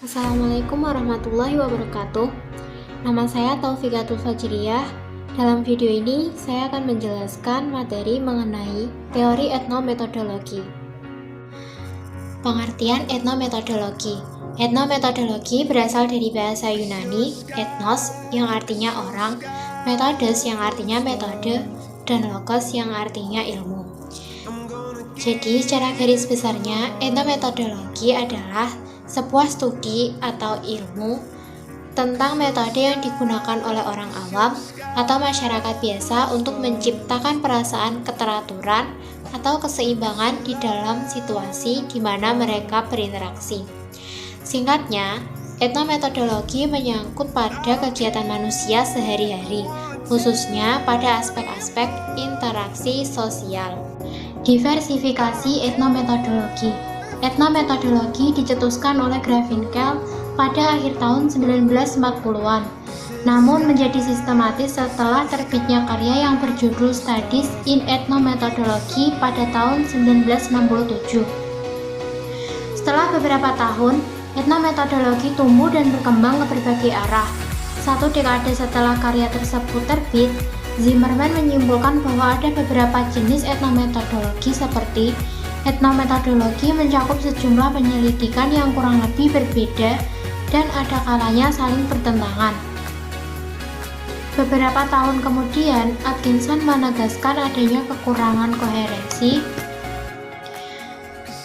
Assalamualaikum warahmatullahi wabarakatuh. Nama saya Taufiqatul Fajriyah. Dalam video ini, saya akan menjelaskan materi mengenai teori etnometodologi. Pengertian etnometodologi. Etnometodologi berasal dari bahasa Yunani, ethnos yang artinya orang, metodes yang artinya metode, dan logos yang artinya ilmu. Jadi, secara garis besarnya, etnometodologi adalah sebuah studi atau ilmu tentang metode yang digunakan oleh orang awam atau masyarakat biasa untuk menciptakan perasaan keteraturan atau keseimbangan di dalam situasi di mana mereka berinteraksi. Singkatnya, etnometodologi menyangkut pada kegiatan manusia sehari-hari, khususnya pada aspek-aspek interaksi sosial. Diversifikasi etnometodologi. Etnometodologi dicetuskan oleh Grafinkel pada akhir tahun 1940-an, namun menjadi sistematis setelah terbitnya karya yang berjudul Studies in Ethnomethodology pada tahun 1967. Setelah beberapa tahun, etnometodologi tumbuh dan berkembang ke berbagai arah. Satu dekade setelah karya tersebut terbit, Zimmerman menyimpulkan bahwa ada beberapa jenis etnometodologi seperti etnometodologi mencakup sejumlah penyelidikan yang kurang lebih berbeda dan ada kalanya saling bertentangan. Beberapa tahun kemudian, Atkinson menegaskan adanya kekurangan koherensi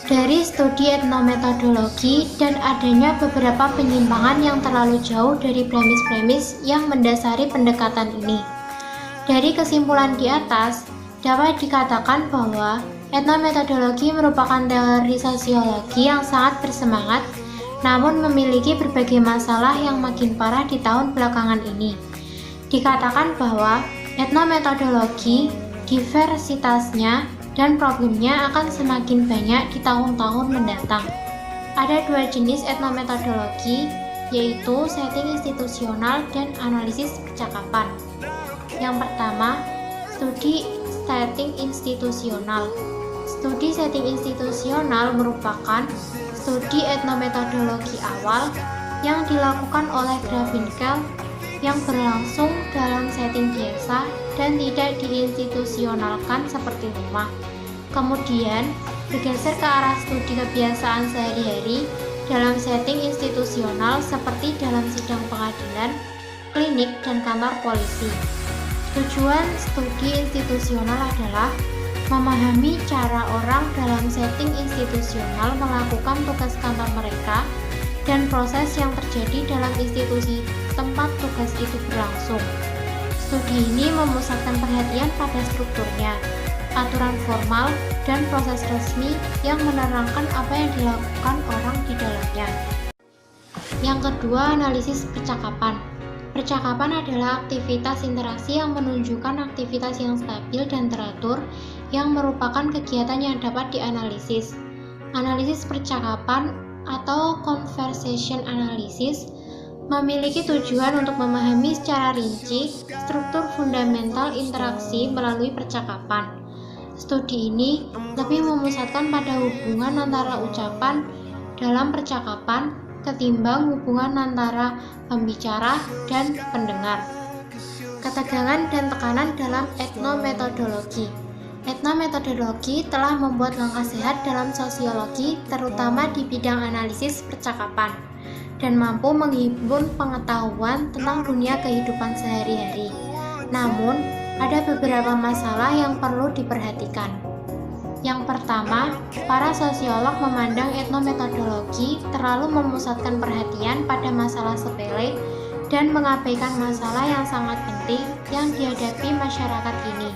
dari studi etnometodologi dan adanya beberapa penyimpangan yang terlalu jauh dari premis-premis yang mendasari pendekatan ini. Dari kesimpulan di atas, dapat dikatakan bahwa etnometodologi merupakan teori sosiologi yang sangat bersemangat, namun memiliki berbagai masalah yang makin parah di tahun belakangan ini. Dikatakan bahwa etnometodologi, diversitasnya, dan problemnya akan semakin banyak di tahun-tahun mendatang. Ada dua jenis etnometodologi, yaitu setting institusional dan analisis percakapan. Yang pertama, studi setting institusional. Studi setting institusional merupakan studi etnometodologi awal yang dilakukan oleh Grafinkel yang berlangsung dalam setting biasa dan tidak diinstitusionalkan seperti rumah. Kemudian, bergeser ke arah studi kebiasaan sehari-hari dalam setting institusional seperti dalam sidang pengadilan, klinik, dan kantor polisi. Tujuan studi institusional adalah memahami cara orang dalam setting institusional melakukan tugas kantor mereka dan proses yang terjadi dalam institusi tempat tugas itu berlangsung. Studi ini memusatkan perhatian pada strukturnya, aturan formal, dan proses resmi yang menerangkan apa yang dilakukan orang di dalamnya. Yang kedua, analisis percakapan. Percakapan adalah aktivitas interaksi yang menunjukkan aktivitas yang stabil dan teratur yang merupakan kegiatan yang dapat dianalisis. Analisis percakapan atau conversation analysis memiliki tujuan untuk memahami secara rinci struktur fundamental interaksi melalui percakapan. Studi ini lebih memusatkan pada hubungan antara ucapan dalam percakapan ketimbang hubungan antara pembicara dan pendengar. Ketegangan dan tekanan dalam etnometodologi. Etnometodologi telah membuat langkah sehat dalam sosiologi, terutama di bidang analisis percakapan, dan mampu menghimpun pengetahuan tentang dunia kehidupan sehari-hari. Namun, ada beberapa masalah yang perlu diperhatikan. Yang pertama, para sosiolog memandang etnometodologi terlalu memusatkan perhatian pada masalah sepele dan mengabaikan masalah yang sangat penting yang dihadapi masyarakat ini.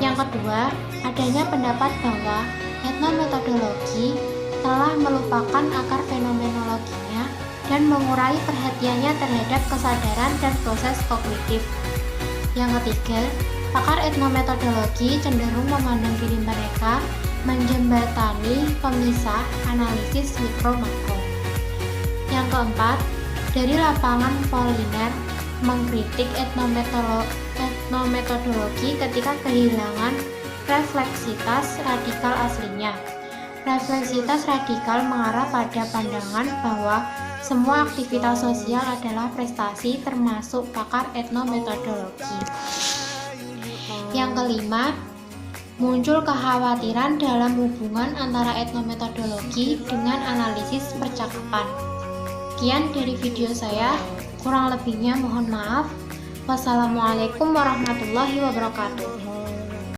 Yang kedua, adanya pendapat bahwa etnometodologi telah melupakan akar fenomenologinya dan mengurai perhatiannya terhadap kesadaran dan proses kognitif. Yang ketiga, pakar etnometodologi cenderung memandang diri mereka menjembatani pemisah analisis mikro-makro. Yang keempat, dari lapangan Polliner mengkritik etnometodologi ketika kehilangan refleksitas radikal aslinya. Refleksitas radikal mengarah pada pandangan bahwa Semua aktivitas sosial adalah prestasi, termasuk pakar etnometodologi. Yang kelima, muncul kekhawatiran dalam hubungan antara etnometodologi dengan analisis percakapan. Sekian dari video saya, kurang lebihnya mohon maaf. Wassalamualaikum warahmatullahi wabarakatuh.